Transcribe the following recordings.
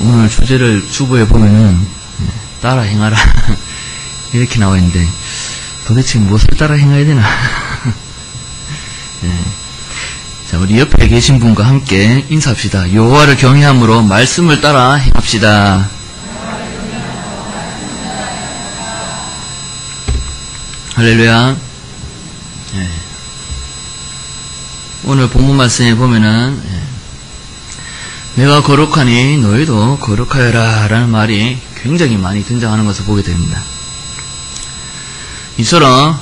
오늘 주제를 주부에 보면은 따라 행하라 이렇게 나와 있는데 도대체 무엇을 따라 행해야 되나? 자, 우리 옆에 계신 분과 함께 인사합시다. 여호와를 경외함으로 말씀을 따라 행합시다. 할렐루야. 오늘 본문 말씀에 보면은 내가 거룩하니 너희도 거룩하여라 라는 말이 굉장히 많이 등장하는 것을 보게 됩니다. 이처럼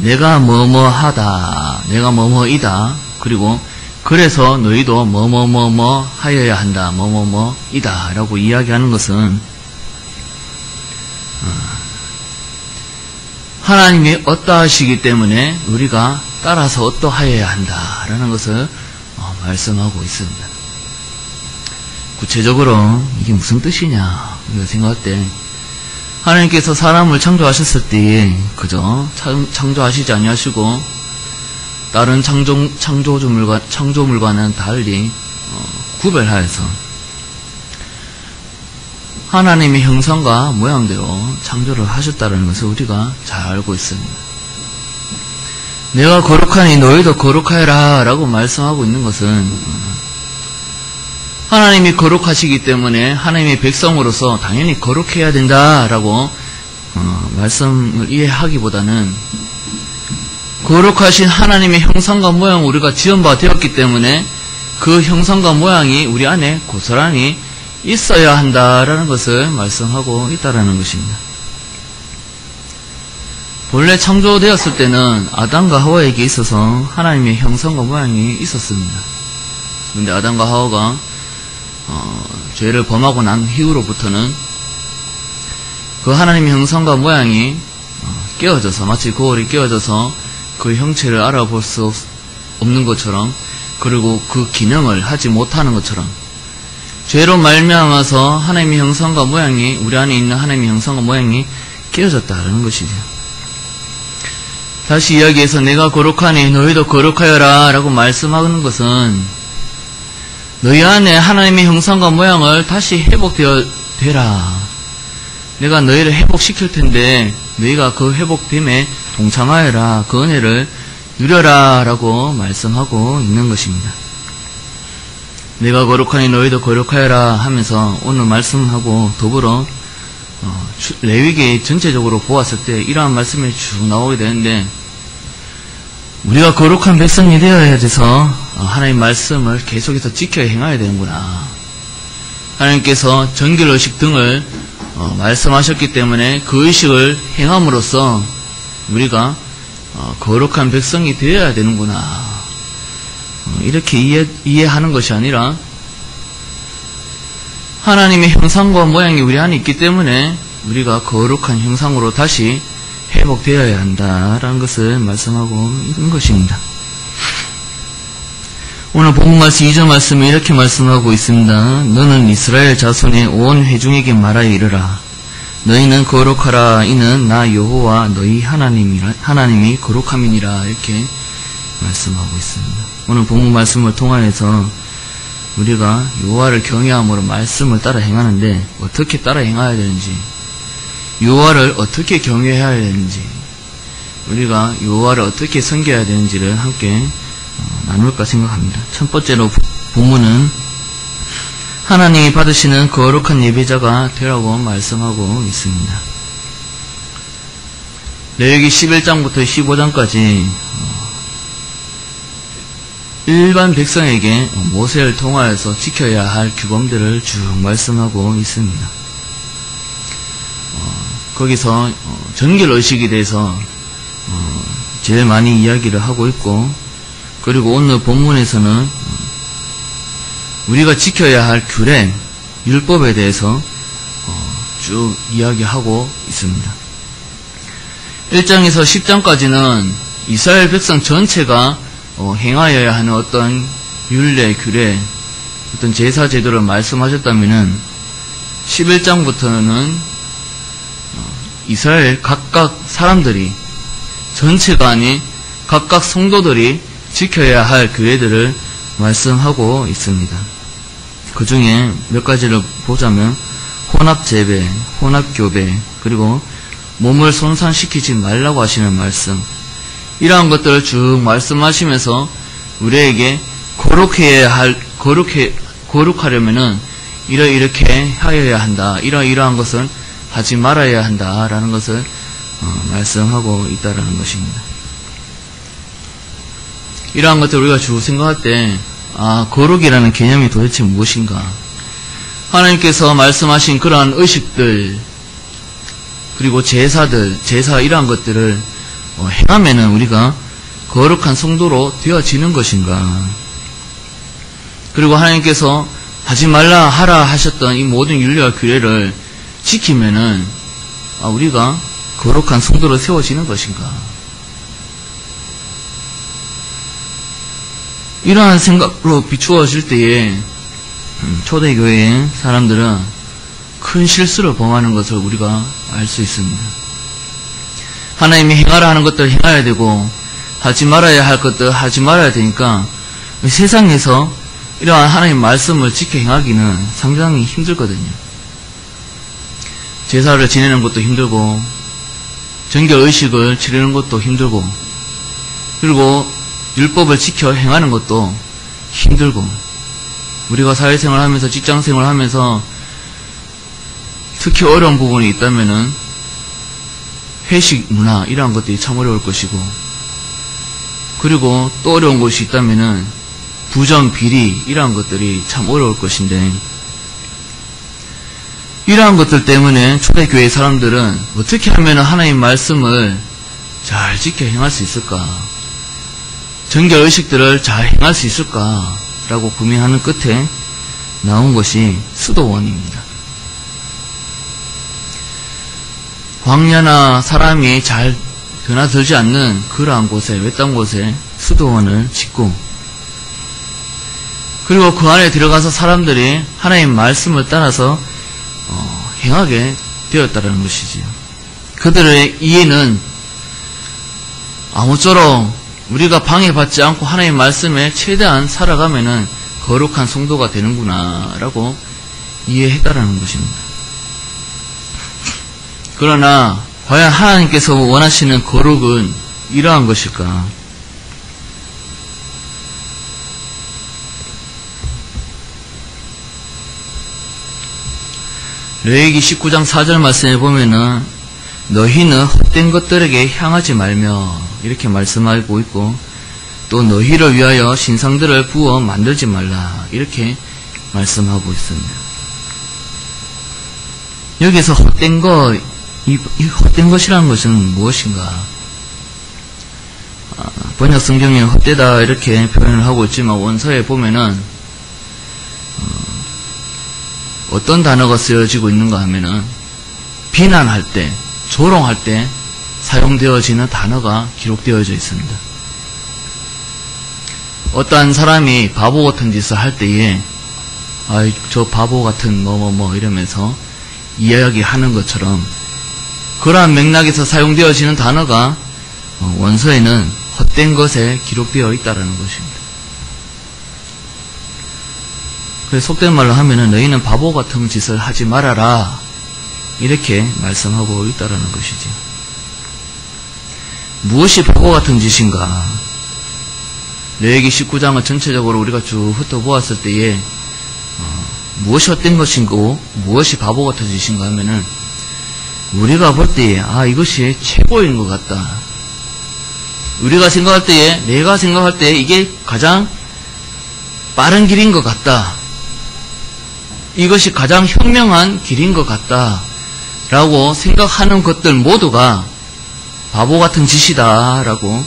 내가 뭐뭐하다, 내가 뭐뭐이다, 그리고 그래서 너희도 뭐뭐뭐뭐 하여야 한다, 뭐뭐뭐이다 라고 이야기하는 것은 하나님이 어떠하시기 때문에 우리가 따라서 어떠하여야 한다 라는 것을 말씀하고 있습니다. 구체적으로 이게 무슨 뜻이냐 우리가 생각할 때 하나님께서 사람을 창조하셨을 때에 그저 창조하시지 아니하시고 다른 창조물과는 달리 구별하여서 하나님의 형상과 모양대로 창조를 하셨다는 것을 우리가 잘 알고 있습니다. 내가 거룩하니 너희도 거룩하여라 라고 말씀하고 있는 것은 하나님이 거룩하시기 때문에 하나님의 백성으로서 당연히 거룩해야 된다라고 말씀을 이해하기보다는 거룩하신 하나님의 형상과 모양을 우리가 지원받아 되었기 때문에 그 형상과 모양이 우리 안에 고스란히 있어야 한다라는 것을 말씀하고 있다라는 것입니다. 본래 창조되었을 때는 아담과 하와에게 있어서 하나님의 형상과 모양이 있었습니다. 그런데 아담과 하와가 죄를 범하고 난 이후로부터는 그 하나님의 형상과 모양이 깨어져서 마치 거울이 깨어져서 그 형체를 알아볼 수 없는 것처럼 그리고 그 기능을 하지 못하는 것처럼 죄로 말미암아서 하나님의 형상과 모양이 우리 안에 있는 하나님의 형상과 모양이 깨어졌다는 것이죠. 다시 이야기해서 내가 거룩하니 너희도 거룩하여라 라고 말씀하는 것은 너희 안에 하나님의 형상과 모양을 다시 회복되라. 내가 너희를 회복시킬 텐데 너희가 그 회복됨에 동참하여라. 그 은혜를 누려라 라고 말씀하고 있는 것입니다. 내가 거룩하니 너희도 거룩하여라 하면서 오늘 말씀하고 더불어 레위기 전체적으로 보았을 때 이러한 말씀이 쭉 나오게 되는데 우리가 거룩한 백성이 되어야 돼서 하나님 말씀을 계속해서 지켜 행해야 되는구나. 하나님께서 정결의식 등을 말씀하셨기 때문에 그 의식을 행함으로써 우리가 거룩한 백성이 되어야 되는구나. 이렇게 이해하는 것이 아니라 하나님의 형상과 모양이 우리 안에 있기 때문에 우리가 거룩한 형상으로 다시 회복되어야 한다라는 것을 말씀하고 있는 것입니다. 오늘 본문 말씀 2절 말씀에 이렇게 말씀하고 있습니다. 너는 이스라엘 자손의 온 회중에게 말하여 이르라. 너희는 거룩하라. 이는 나 여호와 너희 하나님이 거룩함이니라. 이렇게 말씀하고 있습니다. 오늘 본문 말씀을 통하여서 우리가 여호와를 경외함으로 말씀을 따라 행하는데 어떻게 따라 행해야 되는지 여호와를 어떻게 경외해야 되는지 우리가 여호와를 어떻게 섬겨야 되는지를 함께 나눌까 생각합니다. 첫 번째로 본문은 하나님이 받으시는 거룩한 예배자가 되라고 말씀하고 있습니다. 레위기 11장부터 15장까지 일반 백성에게 모세를 통하여서 지켜야 할 규범들을 쭉 말씀하고 있습니다. 거기서 정결의식에 대해서 제일 많이 이야기를 하고 있고 그리고 오늘 본문에서는 우리가 지켜야 할 규례, 율법에 대해서 쭉 이야기하고 있습니다. 1장에서 10장까지는 이스라엘 백성 전체가 행하여야 하는 어떤 율례, 규례, 어떤 제사 제도를 말씀하셨다면은 11장부터는 이스라엘 각각 사람들이 전체가 아닌 각각 성도들이 지켜야 할 규례들을 말씀하고 있습니다. 그 중에 몇 가지를 보자면 혼합재배, 혼합교배, 그리고 몸을 손상시키지 말라고 하시는 말씀, 이러한 것들을 쭉 말씀하시면서 우리에게 거룩하려면은 이렇게 하여야 한다, 이러한 것을 하지 말아야 한다라는 것을 말씀하고 있다라는 것입니다. 이러한 것들 우리가 쭉 생각할 때 거룩이라는 개념이 도대체 무엇인가? 하나님께서 말씀하신 그러한 의식들, 그리고 제사 이러한 것들을 행하면은 우리가 거룩한 성도로 되어지는 것인가? 그리고 하나님께서 하지 말라 하라 하셨던 이 모든 윤리와 규례를 지키면은 우리가 거룩한 성도로 세워지는 것인가? 이러한 생각으로 비추어질 때에 초대교회의 사람들은 큰 실수를 범하는 것을 우리가 알 수 있습니다. 하나님이 행하라 하는 것들 행해야 되고 하지 말아야 할 것들 하지 말아야 되니까 세상에서 이러한 하나님 말씀을 지켜 행하기는 상당히 힘들거든요. 제사를 지내는 것도 힘들고 정결의식을 치르는 것도 힘들고 그리고 율법을 지켜 행하는 것도 힘들고 우리가 사회생활 하면서 직장생활 하면서 특히 어려운 부분이 있다면은 회식 문화 이러한 것들이 참 어려울 것이고 그리고 또 어려운 것이 있다면은 부정 비리 이러한 것들이 참 어려울 것인데 이러한 것들 때문에 초대교회 사람들은 어떻게 하면 하나님 말씀을 잘 지켜 행할 수 있을까? 정결의식들을 잘 행할 수 있을까? 라고 고민하는 끝에 나온 것이 수도원입니다. 광야나 사람이 잘 드나들지 않는 그러한 곳에 외딴 곳에 수도원을 짓고 그리고 그 안에 들어가서 사람들이 하나님 말씀을 따라서 행하게 되었다는 것이지요. 그들의 이해는 아무쪼록 우리가 방해받지 않고 하나님 말씀에 최대한 살아가면은 거룩한 성도가 되는구나 라고 이해했다라는 것입니다. 그러나 과연 하나님께서 원하시는 거룩은 이러한 것일까? 레위기 19장 4절 말씀에 보면은 너희는 헛된 것들에게 향하지 말며 이렇게 말씀하고 있고 또 너희를 위하여 신상들을 부어 만들지 말라 이렇게 말씀하고 있습니다. 여기서 헛된 것, 이 헛된 것이라는 것은 무엇인가? 번역 성경에 헛되다 이렇게 표현을 하고 있지만 원서에 보면은 어떤 단어가 쓰여지고 있는가 하면은 비난할 때, 조롱할 때 사용되어지는 단어가 기록되어져 있습니다. 어떠한 사람이 바보 같은 짓을 할 때에 아이 저 바보 같은 뭐뭐뭐 이러면서 이야기하는 것처럼 그러한 맥락에서 사용되어지는 단어가 원서에는 헛된 것에 기록되어 있다라는 것입니다. 그래서 속된 말로 하면은 너희는 바보 같은 짓을 하지 말아라 이렇게 말씀하고 있다라는 것이죠. 무엇이 바보 같은 짓인가? 레위기 19장을 전체적으로 우리가 쭉 훑어보았을 때에 무엇이 헛된 것인고 무엇이 바보 같은 짓인가 하면은 우리가 볼 때에 이것이 최고인 것 같다. 우리가 생각할 때에 내가 생각할 때에 이게 가장 빠른 길인 것 같다. 이것이 가장 현명한 길인 것 같다. 라고 생각하는 것들 모두가 바보 같은 짓이다. 라고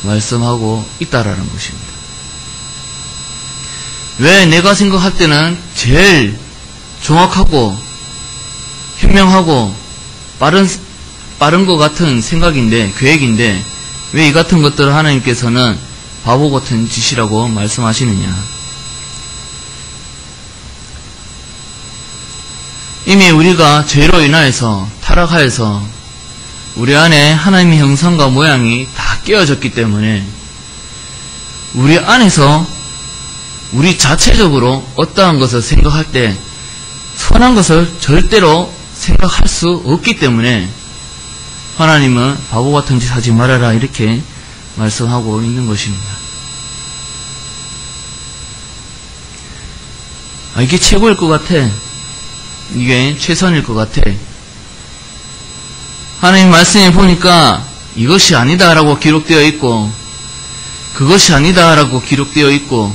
말씀하고 있다라는 것입니다. 왜 내가 생각할 때는 제일 정확하고 현명하고 빠른 것 같은 생각인데, 계획인데, 왜 이 같은 것들을 하나님께서는 바보 같은 짓이라고 말씀하시느냐. 이미 우리가 죄로 인하여서 타락하여서 우리 안에 하나님의 형상과 모양이 다 깨어졌기 때문에 우리 안에서 우리 자체적으로 어떠한 것을 생각할 때 선한 것을 절대로 생각할 수 없기 때문에 하나님은 바보 같은 짓 하지 말아라 이렇게 말씀하고 있는 것입니다. 이게 최고일 것 같아. 이게 최선일 것 같아. 하나님 말씀에 보니까 이것이 아니다라고 기록되어 있고 그것이 아니다라고 기록되어 있고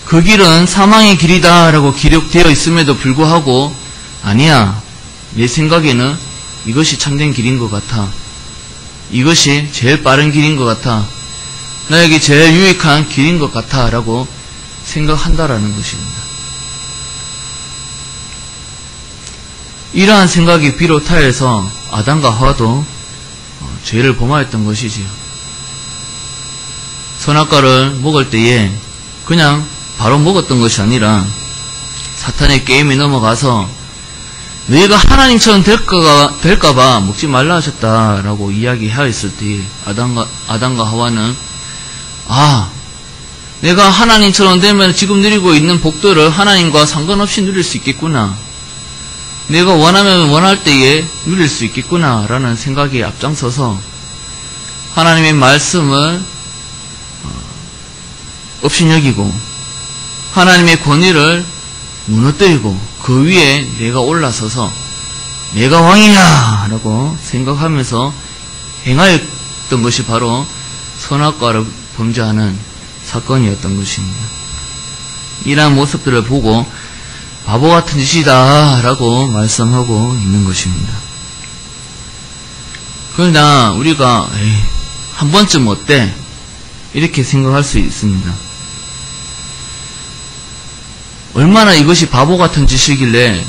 그 길은 사망의 길이다라고 기록되어 있음에도 불구하고 아니야. 내 생각에는 이것이 참된 길인 것 같아. 이것이 제일 빠른 길인 것 같아. 나에게 제일 유익한 길인 것 같아 라고 생각한다라는 것입니다. 이러한 생각이 비롯하여서 아담과 하와도 죄를 범하였던 것이지요. 선악과를 먹을 때에 그냥 바로 먹었던 것이 아니라 사탄의 게임에 넘어가서 너희가 하나님처럼 될까봐 먹지 말라 하셨다라고 이야기하였을 때 아담과 하와는 내가 하나님처럼 되면 지금 누리고 있는 복들을 하나님과 상관없이 누릴 수 있겠구나. 내가 원하면 원할 때에 누릴 수 있겠구나 라는 생각에 앞장서서 하나님의 말씀을 업신여기고 하나님의 권위를 무너뜨리고 그 위에 내가 올라서서 내가 왕이야 라고 생각하면서 행하였던 것이 바로 선악과를 범죄하는 사건이었던 것입니다. 이러한 모습들을 보고 바보 같은 짓이다 라고 말씀하고 있는 것입니다. 그러나 우리가 한 번쯤 어때? 이렇게 생각할 수 있습니다. 얼마나 이것이 바보 같은 짓이길래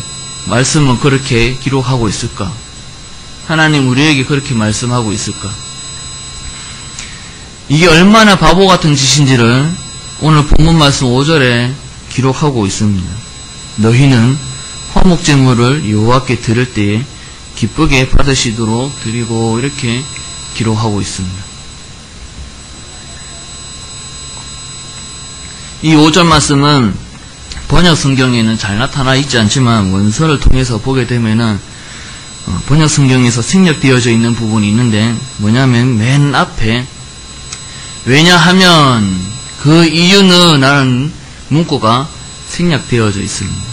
말씀은 그렇게 기록하고 있을까? 하나님 우리에게 그렇게 말씀하고 있을까? 이게 얼마나 바보 같은 짓인지를 오늘 본문 말씀 5절에 기록하고 있습니다. 너희는 화목제물을 여호와께 드릴 때에 기쁘게 받으시도록 드리고 이렇게 기록하고 있습니다. 이 5절 말씀은 번역 성경에는 잘 나타나 있지 않지만 원서를 통해서 보게 되면은 번역 성경에서 생략되어져 있는 부분이 있는데 뭐냐면 맨 앞에 왜냐하면 그 이유는 라는 문구가 생략되어져 있습니다.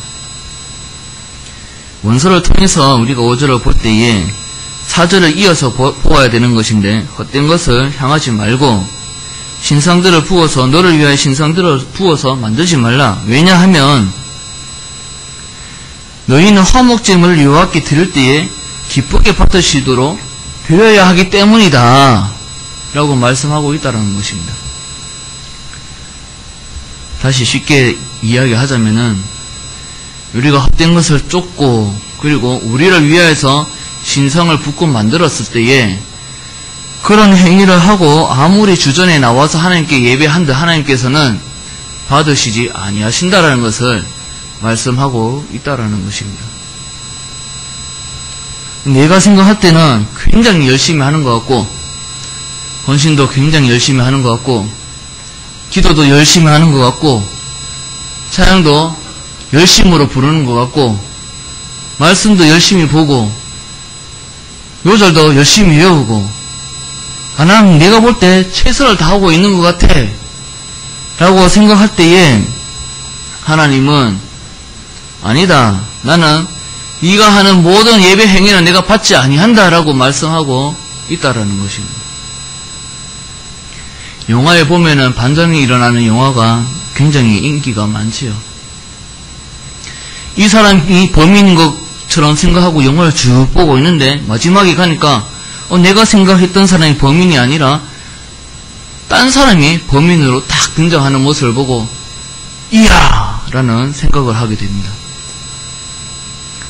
원서를 통해서 우리가 5절을 볼 때에 4절을 이어서 보아야 되는 것인데 헛된 것을 향하지 말고 신상들을 부어서 너를 위하여 신상들을 부어서 만들지 말라. 왜냐하면 너희는 화목제물을 여호와께 드릴 때에 기쁘게 받으시도록 드려야 하기 때문이다 라고 말씀하고 있다는 것입니다. 다시 쉽게 이야기하자면은 우리가 헛된 것을 쫓고 그리고 우리를 위하여서 신상을 붓고 만들었을 때에 그런 행위를 하고 아무리 주전에 나와서 하나님께 예배한들 하나님께서는 받으시지 아니하신다라는 것을 말씀하고 있다라는 것입니다. 내가 생각할 때는 굉장히 열심히 하는 것 같고 헌신도 굉장히 열심히 하는 것 같고 기도도 열심히 하는 것 같고 찬양도 열심으로 부르는 것 같고 말씀도 열심히 보고 요절도 열심히 외우고 하나님 내가 볼 때 최선을 다하고 있는 것 같아 라고 생각할 때에 하나님은 아니다. 나는 네가 하는 모든 예배 행위는 내가 받지 아니한다 라고 말씀하고 있다라는 것입니다. 영화에 보면은 반전이 일어나는 영화가 굉장히 인기가 많지요. 이 사람이 범인인 것처럼 생각하고 영화를 쭉 보고 있는데 마지막에 가니까 내가 생각했던 사람이 범인이 아니라 딴 사람이 범인으로 딱 등장하는 모습을 보고 이야! 라는 생각을 하게 됩니다.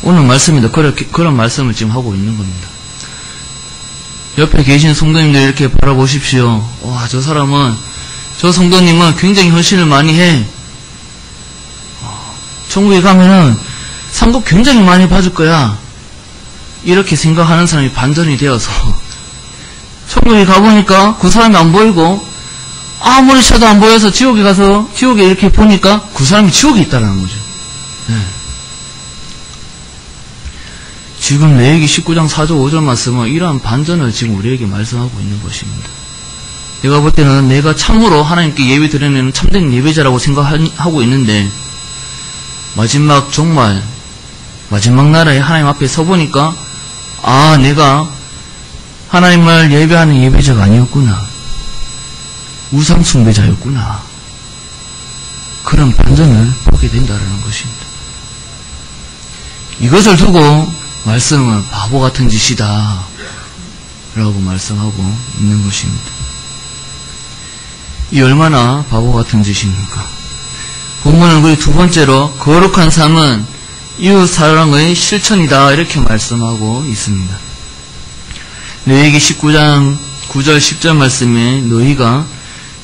오늘 말씀에도 그런 말씀을 지금 하고 있는 겁니다. 옆에 계신 성도님들 이렇게 바라보십시오. 와, 저 성도님은 굉장히 헌신을 많이 해. 천국에 가면은 상급 굉장히 많이 받을 거야. 이렇게 생각하는 사람이 반전이 되어서 천국에 가보니까 그 사람이 안 보이고 아무리 쳐도 안 보여서 지옥에 가서 지옥에 이렇게 보니까 그 사람이 지옥에 있다는 거죠. 네. 지금 레위기 19장 4절 5절 말씀은 이러한 반전을 지금 우리에게 말씀하고 있는 것입니다. 내가 볼 때는 내가 참으로 하나님께 예배 드리는 참된 예배자라고 생각하고 있는데 마지막 정말 마지막 날에 하나님 앞에 서보니까 내가 하나님을 예배하는 예배자가 아니었구나. 우상 숭배자였구나. 그런 반전을 보게 된다는 것입니다. 이것을 두고 말씀은 바보 같은 짓이다 라고 말씀하고 있는 것입니다. 이 얼마나 바보 같은 짓입니까? 본문은 그 두 번째로 거룩한 삶은 이웃 사랑의 실천이다 이렇게 말씀하고 있습니다. 레위기 19장 9절 10절 말씀에 너희가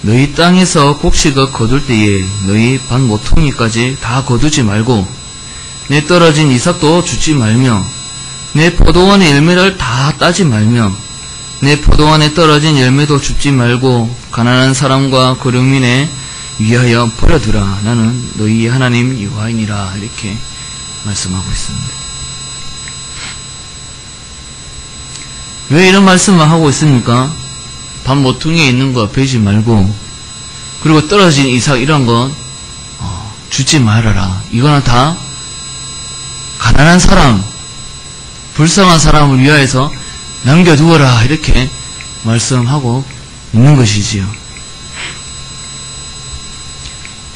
너희 땅에서 곡식을 거둘 때에 너희 밭 모퉁이까지 다 거두지 말고 내 떨어진 이삭도 주지 말며 내 포도원의 열매를 다 따지 말며 내 포도원에 떨어진 열매도 줍지 말고 가난한 사람과 거류민에 위하여 버려두라. 나는 너희 하나님 여호와이니라 이렇게 말씀하고 있습니다. 왜 이런 말씀을 하고 있습니까? 밭 모퉁이에 있는 거 베지 말고 그리고 떨어진 이삭 이런 건 주지 말아라. 이거는 다 가난한 사람, 불쌍한 사람을 위하여서 남겨두어라 이렇게 말씀하고 있는 것이지요.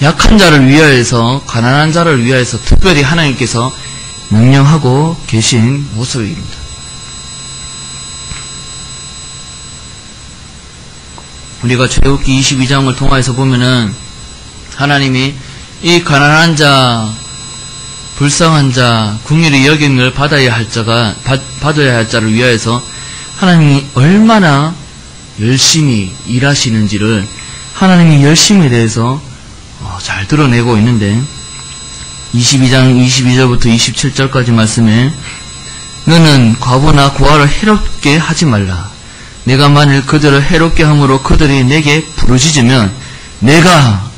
약한 자를 위하여서 가난한 자를 위하여서 특별히 하나님께서 명령하고 계신 모습입니다. 우리가 출애굽기 22장을 통해서 보면은 하나님이 이 가난한 자, 불쌍한 자, 긍휼히 여김을 받아야 할 자를 위하여서 하나님이 얼마나 열심히 일하시는지를 하나님이 열심에 대해서 잘 드러내고 있는데 22장 22절부터 27절까지 말씀에 너는 과부나 고아를 해롭게 하지 말라. 내가 만일 그들을 해롭게 함으로 그들이 내게 부르짖으면 내가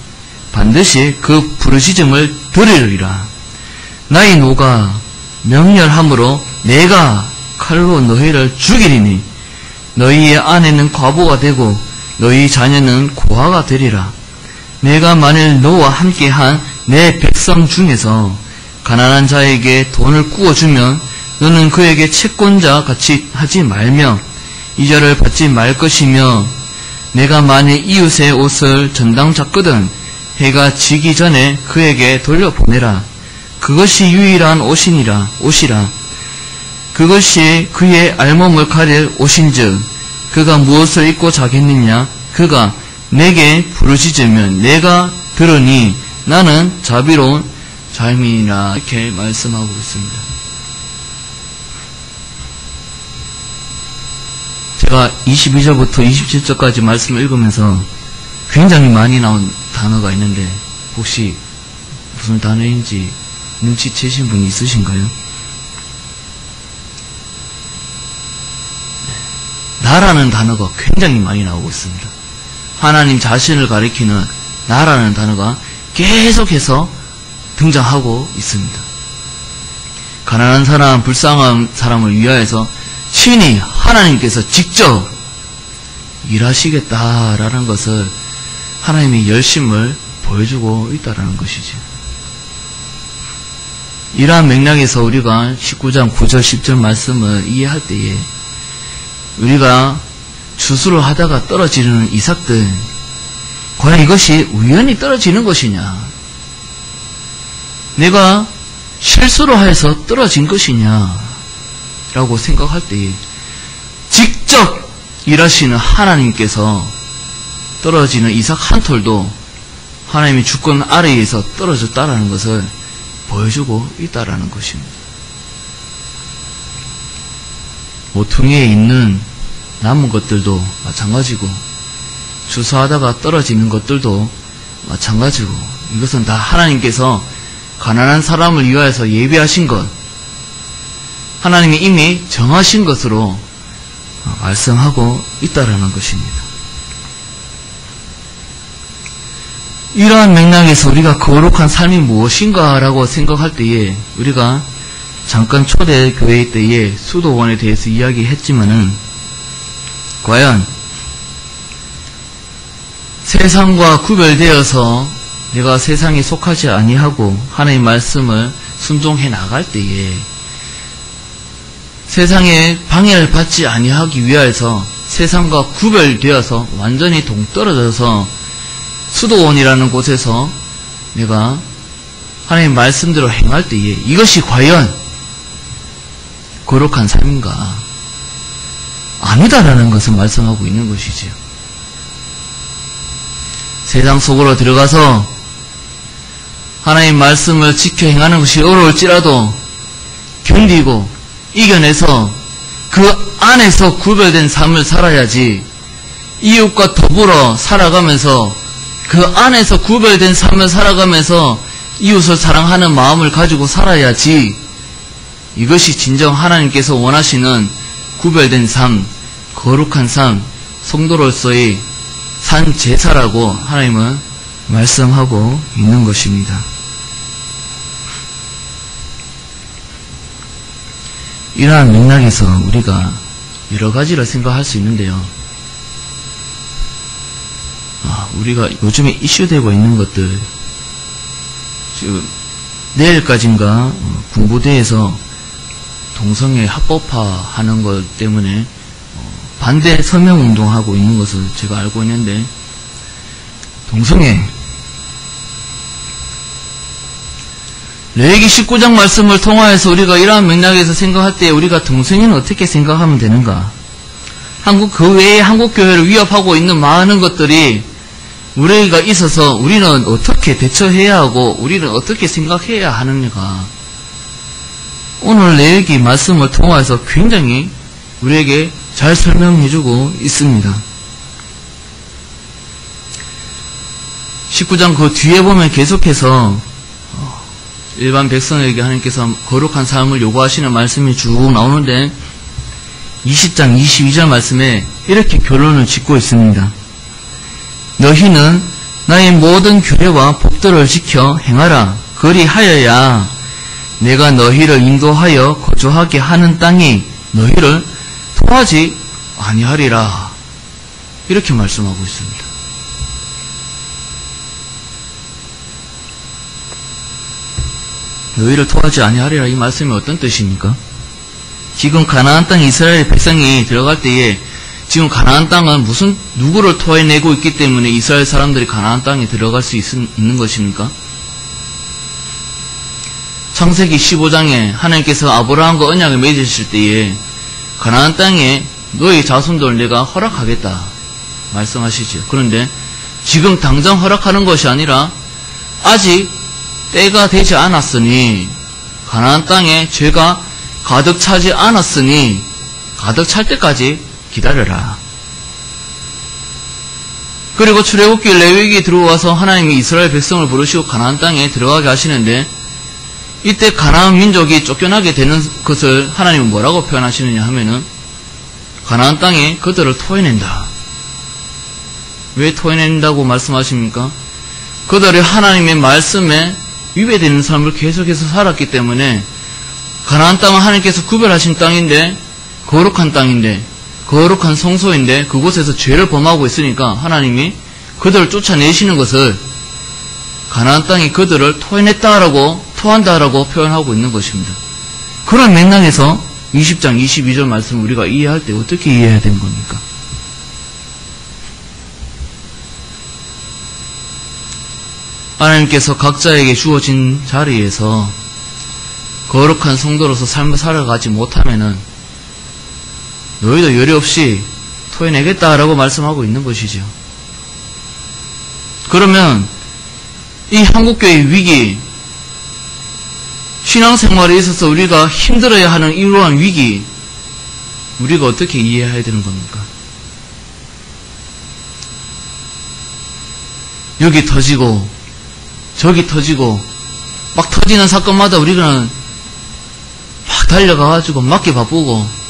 반드시 그 부르짖음을 들으리라. 나의 노가 명렬함으로 내가 칼로 너희를 죽이리니 너희의 아내는 과부가 되고 너희 자녀는 고아가 되리라. 내가 만일 너와 함께한 내 백성 중에서 가난한 자에게 돈을 꾸어주면 너는 그에게 채권자 같이 하지 말며 이자를 받지 말 것이며 내가 만일 이웃의 옷을 전당 잡거든 해가 지기 전에 그에게 돌려보내라. 그것이 유일한 옷이라. 그것이 그의 알몸을 가릴 옷인즉 그가 무엇을 입고 자겠느냐. 그가 내게 부르짖으면 내가 들으니 나는 자비로운 자임이니라 이렇게 말씀하고 있습니다. 제가 22절부터 27절까지 말씀을 읽으면서 굉장히 많이 나온 단어가 있는데 혹시 무슨 단어인지 눈치채신 분이 있으신가요? 나라는 단어가 굉장히 많이 나오고 있습니다. 하나님 자신을 가리키는 나라는 단어가 계속해서 등장하고 있습니다. 가난한 사람, 불쌍한 사람을 위하여서 친히 하나님께서 직접 일하시겠다라는 것을 하나님의 열심을 보여주고 있다는 것이죠. 이러한 맥락에서 우리가 19장 9절 10절 말씀을 이해할 때에 우리가 추수를 하다가 떨어지는 이삭들 과연 이것이 우연히 떨어지는 것이냐, 내가 실수로 해서 떨어진 것이냐 라고 생각할 때에 직접 일하시는 하나님께서 떨어지는 이삭 한 톨도 하나님의 주권 아래에서 떨어졌다라는 것을 보여주고 있다라는 것입니다. 모퉁이에 있는 남은 것들도 마찬가지고 추수하다가 떨어지는 것들도 마찬가지고 이것은 다 하나님께서 가난한 사람을 위하여서 예비하신 것, 하나님이 이미 정하신 것으로 말씀하고 있다라는 것입니다. 이러한 맥락에서 우리가 거룩한 삶이 무엇인가 라고 생각할 때에 우리가 잠깐 초대 교회 때에 수도원에 대해서 이야기했지만은 과연 세상과 구별되어서 내가 세상에 속하지 아니하고 하나님의 말씀을 순종해 나갈 때에 세상에 방해를 받지 아니하기 위하여서 세상과 구별되어서 완전히 동떨어져서 수도원이라는 곳에서 내가 하나님의 말씀대로 행할 때에 이것이 과연 거룩한 삶인가? 아니다라는 것을 말씀하고 있는 것이지요. 세상 속으로 들어가서 하나님의 말씀을 지켜 행하는 것이 어려울지라도 견디고 이겨내서 그 안에서 구별된 삶을 살아야지, 이웃과 더불어 살아가면서 그 안에서 구별된 삶을 살아가면서 이웃을 사랑하는 마음을 가지고 살아야지, 이것이 진정 하나님께서 원하시는 구별된 삶, 거룩한 삶, 성도로서의 산 제사라고 하나님은 말씀하고 있는 것입니다. 이러한 맥락에서 우리가 여러 가지를 생각할 수 있는데요. 우리가 요즘에 이슈되고 있는 것들, 지금 내일까지인가 군부대에서 동성애 합법화하는 것 때문에 반대 서명운동하고 있는 것을 제가 알고 있는데, 동성애, 레위기 19장 말씀을 통하여서 우리가 이러한 맥락에서 생각할 때 우리가 동성애는 어떻게 생각하면 되는가? 그 외에 한국교회를 위협하고 있는 많은 것들이 우리가 있어서 우리는 어떻게 대처해야 하고 우리는 어떻게 생각해야 하는가? 오늘 레위기 말씀을 통해서 굉장히 우리에게 잘 설명해주고 있습니다. 19장 그 뒤에 보면 계속해서 일반 백성에게 하나님께서 거룩한 삶을 요구하시는 말씀이 쭉 나오는데 20장 22절 말씀에 이렇게 결론을 짓고 있습니다. 너희는 나의 모든 규례와 법도를 지켜 행하라. 그리하여야 내가 너희를 인도하여 거주하게 하는 땅이 너희를 토하지 아니하리라. 이렇게 말씀하고 있습니다. 너희를 토하지 아니하리라, 이 말씀이 어떤 뜻입니까? 지금 가나안 땅 이스라엘 백성이 들어갈 때에 지금 가나안 땅은 누구를 토해내고 있기 때문에 이스라엘 사람들이 가나안 땅에 들어갈 수 있는 것입니까? 창세기 15장에 하나님께서 아브라함과 언약을 맺으실 때에 가나안 땅에 너희 자손들을 내가 허락하겠다 말씀하시죠. 그런데 지금 당장 허락하는 것이 아니라 아직 때가 되지 않았으니, 가나안 땅에 죄가 가득 차지 않았으니 가득 찰 때까지 기다려라. 그리고 출애굽기 레위기 들어와서 하나님이 이스라엘 백성을 부르시고 가나안 땅에 들어가게 하시는데, 이때 가나안 민족이 쫓겨나게 되는 것을 하나님은 뭐라고 표현하시느냐 하면은 가나안 땅에 그들을 토해낸다. 왜 토해낸다고 말씀하십니까? 그들이 하나님의 말씀에 위배되는 삶을 계속해서 살았기 때문에, 가나안 땅은 하나님께서 구별하신 땅인데, 거룩한 땅인데, 거룩한 성소인데 그곳에서 죄를 범하고 있으니까 하나님이 그들을 쫓아내시는 것을 가나안 땅이 그들을 토한다라고 표현하고 있는 것입니다. 그런 맥락에서 20장 22절 말씀을 우리가 이해할 때 어떻게 이해해야 되는 겁니까? 하나님께서 각자에게 주어진 자리에서 거룩한 성도로서 삶을 살아가지 못하면은 너희도 여리 없이 토해내겠다라고 말씀하고 있는 것이죠. 그러면 이 한국교회의 위기, 신앙생활에 있어서 우리가 힘들어야 하는 이러한 위기, 우리가 어떻게 이해해야 되는 겁니까? 여기 터지고 저기 터지고 막 터지는 사건마다 우리는 막 달려가가지고 막기 바쁘고,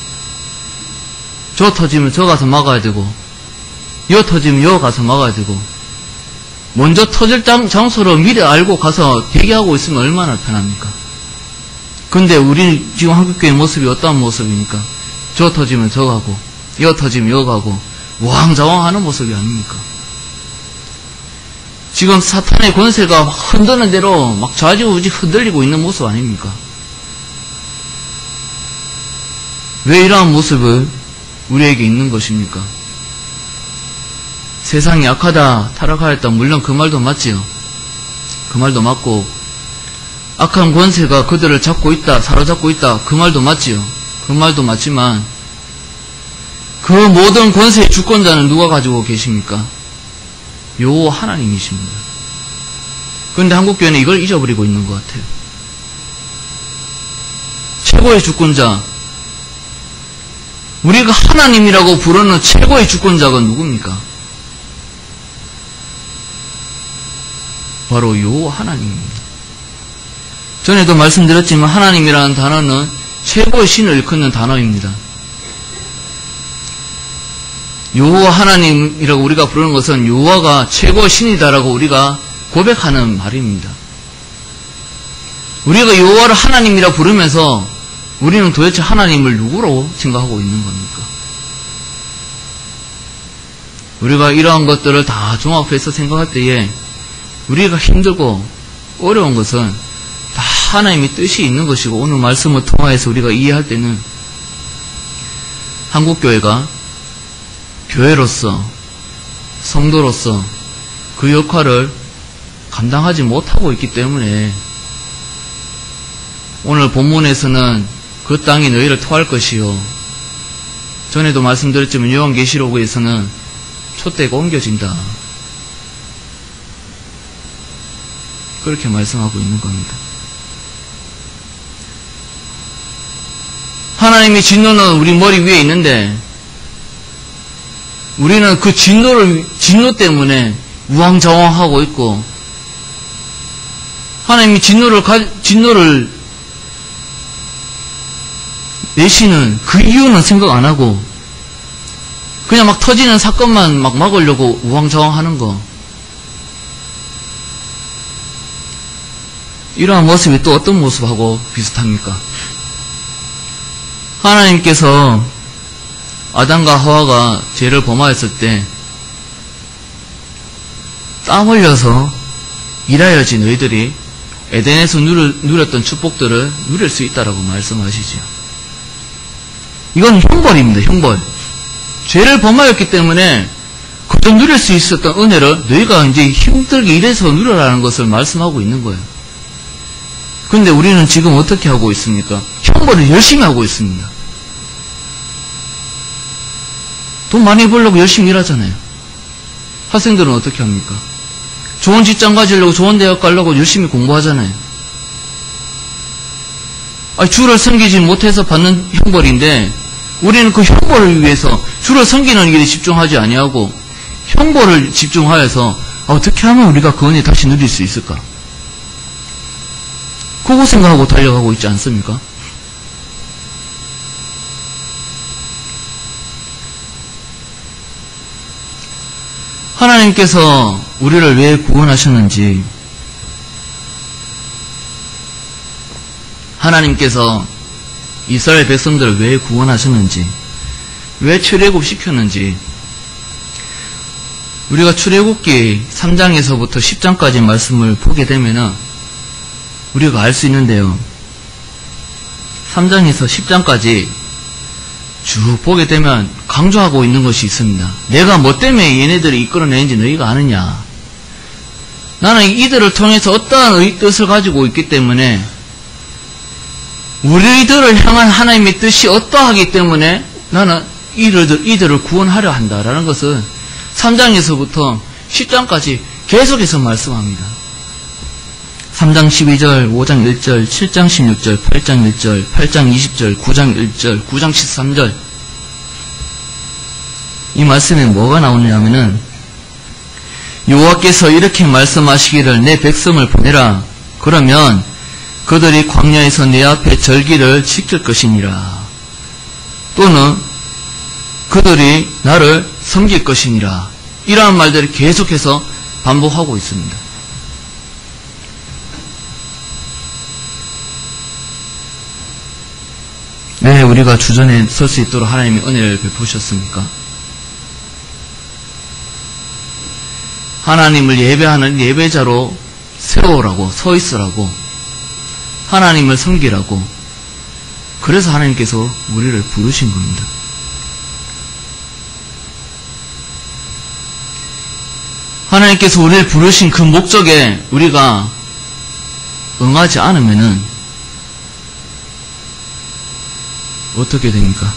저 터지면 저 가서 막아야 되고, 여 터지면 여 가서 막아야 되고, 먼저 터질 장소로 미리 알고 가서 대기하고 있으면 얼마나 편합니까? 근데 우리 지금 한국교회 모습이 어떠한 모습입니까? 저 터지면 저 가고, 이거 터지면 이거 가고, 우왕좌왕하는 모습이 아닙니까? 지금 사탄의 권세가 막 흔드는 대로 막 좌지우지 흔들리고 있는 모습 아닙니까? 왜 이러한 모습을 우리에게 있는 것입니까? 세상이 악하다, 타락하였다, 물론 그 말도 맞지요. 그 말도 맞고, 악한 권세가 그들을 잡고 있다, 사로잡고 있다, 그 말도 맞지요. 그 말도 맞지만, 그 모든 권세의 주권자는 누가 가지고 계십니까? 여호와 하나님이십니다. 그런데 한국교회는 이걸 잊어버리고 있는 것 같아요. 최고의 주권자, 우리가 하나님이라고 부르는 최고의 주권자가 누굽니까? 바로 여호와 하나님입니다. 전에도 말씀드렸지만 하나님이라는 단어는 최고의 신을 일컫는 단어입니다. 여호와 하나님이라고 우리가 부르는 것은 여호와가 최고의 신이다라고 우리가 고백하는 말입니다. 우리가 여호와를 하나님이라 부르면서 우리는 도대체 하나님을 누구로 생각하고 있는 겁니까? 우리가 이러한 것들을 다 종합해서 생각할 때에 우리가 힘들고 어려운 것은 다 하나님의 뜻이 있는 것이고, 오늘 말씀을 통해서 우리가 이해할 때는 한국교회가 교회로서, 성도로서 그 역할을 감당하지 못하고 있기 때문에 오늘 본문에서는 그 땅이 너희를 토할 것이요, 전에도 말씀드렸지만 요한계시록에서는 촛대가 옮겨진다, 그렇게 말씀하고 있는 겁니다. 하나님의 진노는 우리 머리 위에 있는데 우리는 그 진노 때문에 우왕좌왕하고 있고, 하나님이 진노를 내시는 그 이유는 생각 안 하고 그냥 막 터지는 사건만 막 막으려고 우왕좌왕하는 거, 이러한 모습이 또 어떤 모습하고 비슷합니까? 하나님께서 아담과 하와가 죄를 범하였을 때 땀 흘려서 일하여지 너희들이 에덴에서 누렸던 축복들을 누릴 수 있다라고 말씀하시죠. 이건 형벌입니다. 형벌. 죄를 범하였기 때문에 그때 누릴 수 있었던 은혜를 너희가 이제 힘들게 일해서 누려라는 것을 말씀하고 있는 거예요. 근데 우리는 지금 어떻게 하고 있습니까? 형벌을 열심히 하고 있습니다. 돈 많이 벌려고 열심히 일하잖아요. 학생들은 어떻게 합니까? 좋은 직장 가지려고, 좋은 대학 가려고 열심히 공부하잖아요. 주를 섬기지 못해서 받는 형벌인데 우리는 그 형벌을 위해서 주를 섬기는 일에 집중하지 아니하고 형벌을 집중하여서 어떻게 하면 우리가 그 은혜 다시 누릴 수 있을까? 그거 생각하고 달려가고 있지 않습니까? 하나님께서 우리를 왜 구원하셨는지, 하나님께서 이스라엘 백성들을 왜 구원하셨는지, 왜 출애굽 시켰는지, 우리가 출애굽기 3장에서부터 10장까지 말씀을 보게 되면은 우리가 알 수 있는데요. 3장에서 10장까지 쭉 보게 되면 강조하고 있는 것이 있습니다. 내가 뭐 때문에 얘네들을 이끌어내는지 너희가 아느냐? 나는 이들을 통해서 어떠한 뜻을 가지고 있기 때문에, 우리들을 향한 하나님의 뜻이 어떠하기 때문에 나는 이들을 구원하려 한다라는 것을 3장에서부터 10장까지 계속해서 말씀합니다. 3장 12절, 5장 1절, 7장 16절, 8장 1절, 8장 20절, 9장 1절, 9장 13절. 이 말씀에 뭐가 나오냐면은, 여호와께서 이렇게 말씀하시기를 내 백성을 보내라. 그러면 그들이 광야에서 내 앞에 절기를 지킬 것이니라. 또는 그들이 나를 섬길 것이니라. 이러한 말들을 계속해서 반복하고 있습니다. 왜 우리가 주전에 설 수 있도록 하나님이 은혜를 베푸셨습니까? 하나님을 예배하는 예배자로 세우라고, 서 있으라고, 하나님을 섬기라고. 그래서 하나님께서 우리를 부르신 겁니다. 하나님께서 우리를 부르신 그 목적에 우리가 응하지 않으면은 어떻게 됩니까?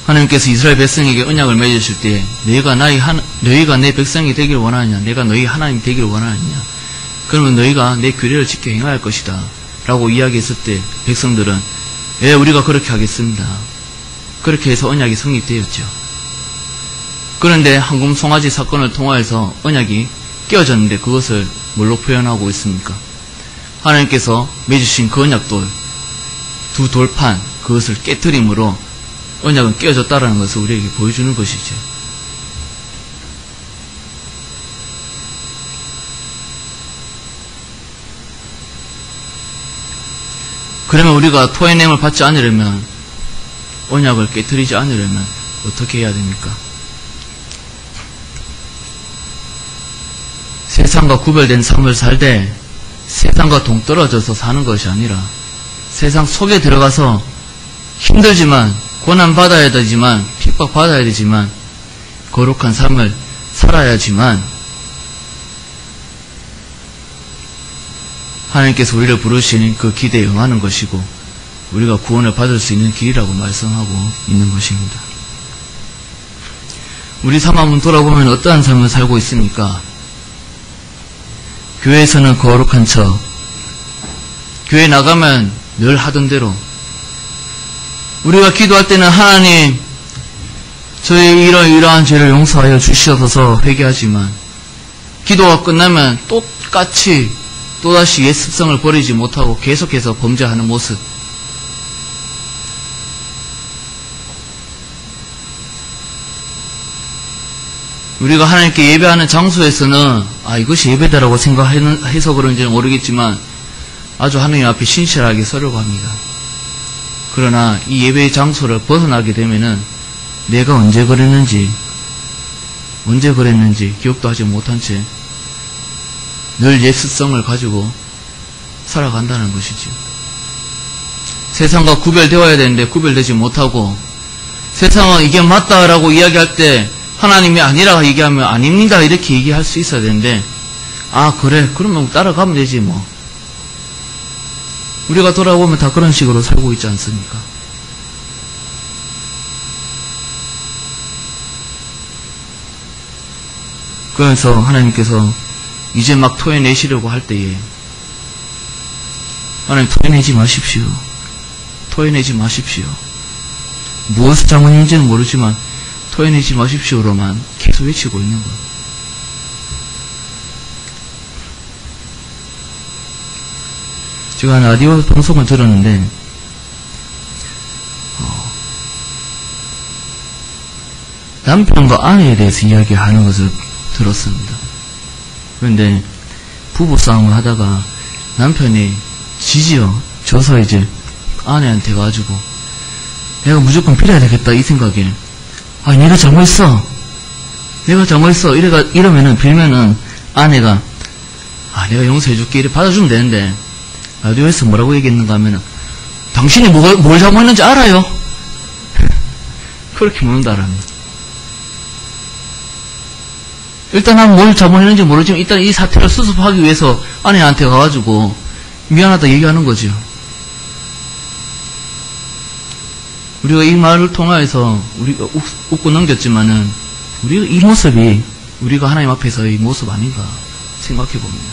하나님께서 이스라엘 백성에게 언약을 맺으실 때 너희가 내 백성이 되기를 원하느냐, 내가 너희 하나님 되기를 원하느냐, 그러면 너희가 내 규례를 지켜 행할 것이다 라고 이야기했을 때 백성들은 예, 우리가 그렇게 하겠습니다. 그렇게 해서 언약이 성립되었죠. 그런데 황금 송아지 사건을 통하여서 언약이 깨어졌는데 그것을 뭘로 표현하고 있습니까? 하나님께서 맺으신 그 언약돌, 두 돌판, 그것을 깨트림으로 언약은 깨어졌다라는 것을 우리에게 보여주는 것이죠. 그러면 우리가 토해냄을 받지 않으려면, 언약을 깨트리지 않으려면 어떻게 해야 됩니까? 세상과 구별된 삶을 살되 세상과 동떨어져서 사는 것이 아니라 세상 속에 들어가서 힘들지만, 고난받아야 되지만, 핍박받아야 되지만 거룩한 삶을 살아야지만 하나님께서 우리를 부르시는 그 기대에 응하는 것이고 우리가 구원을 받을 수 있는 길이라고 말씀하고 있는 것입니다. 우리 삶 한번 돌아보면 어떠한 삶을 살고 있습니까? 교회에서는 거룩한 척, 교회 나가면 늘 하던 대로, 우리가 기도할 때는 하나님 저희 이러한 죄를 용서하여 주시옵소서 회개하지만 기도가 끝나면 똑같이 또다시 옛 습성을 버리지 못하고 계속해서 범죄하는 모습. 우리가 하나님께 예배하는 장소에서는 이것이 예배다라고 생각해서 그런지는 모르겠지만 아주 하나님 앞에 신실하게 서려고 합니다. 그러나 이 예배의 장소를 벗어나게 되면은 내가 언제 그랬는지 기억도 하지 못한 채 늘 옛 습성을 가지고 살아간다는 것이죠. 세상과 구별되어야 되는데 구별되지 못하고, 세상은 이게 맞다라고 이야기할 때 하나님이 아니라 얘기하면 아닙니다 이렇게 얘기할 수 있어야 되는데, 그래 그러면 따라가면 되지 뭐. 우리가 돌아보면 다 그런 식으로 살고 있지 않습니까? 그래서 하나님께서 이제 막 토해내시려고 할 때에 하나님 토해내지 마십시오. 토해내지 마십시오. 무엇을 잘못인지는 모르지만 토해내지 마십시오로만 계속 외치고 있는 거예요. 제가 라디오 방송을 들었는데 남편과 아내에 대해서 이야기하는 것을 들었습니다. 그런데 부부싸움을 하다가 남편이 져서 이제 아내한테 가지고 내가 무조건 빌어야 되겠다 이 생각에 내가 잘못했어 이러면은 빌면은 아내가 내가 용서해줄게 이래 받아주면 되는데 라디오에서 뭐라고 얘기했는가 하면은 당신이 뭘 잘못했는지 알아요? 그렇게 묻는다라는. 일단 난 뭘 잘못했는지 모르지만 일단 이 사태를 수습하기 위해서 아내한테 가가지고 미안하다 얘기하는 거죠. 우리가 이 말을 통하여서 우리가 웃고 넘겼지만은 우리가 이 모습이 우리가 하나님 앞에서의 모습 아닌가 생각해 봅니다.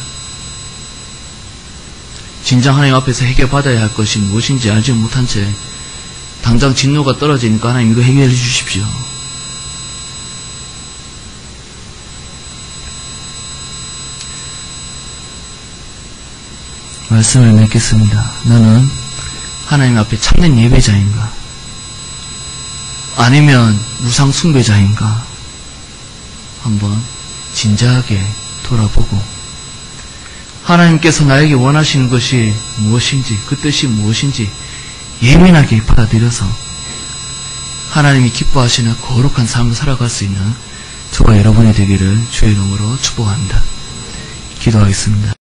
진정 하나님 앞에서 해결받아야 할 것이 무엇인지 알지 못한 채 당장 진노가 떨어지니까 하나님 이거 해결해 주십시오. 말씀을 맺겠습니다. 너는 하나님 앞에 참된 예배자인가? 아니면 우상 숭배자인가? 한번 진지하게 돌아보고 하나님께서 나에게 원하시는 것이 무엇인지, 그 뜻이 무엇인지 예민하게 받아들여서 하나님이 기뻐하시는 거룩한 삶을 살아갈 수 있는 저와 여러분이 되기를 주의 이름으로 축복합니다. 기도하겠습니다.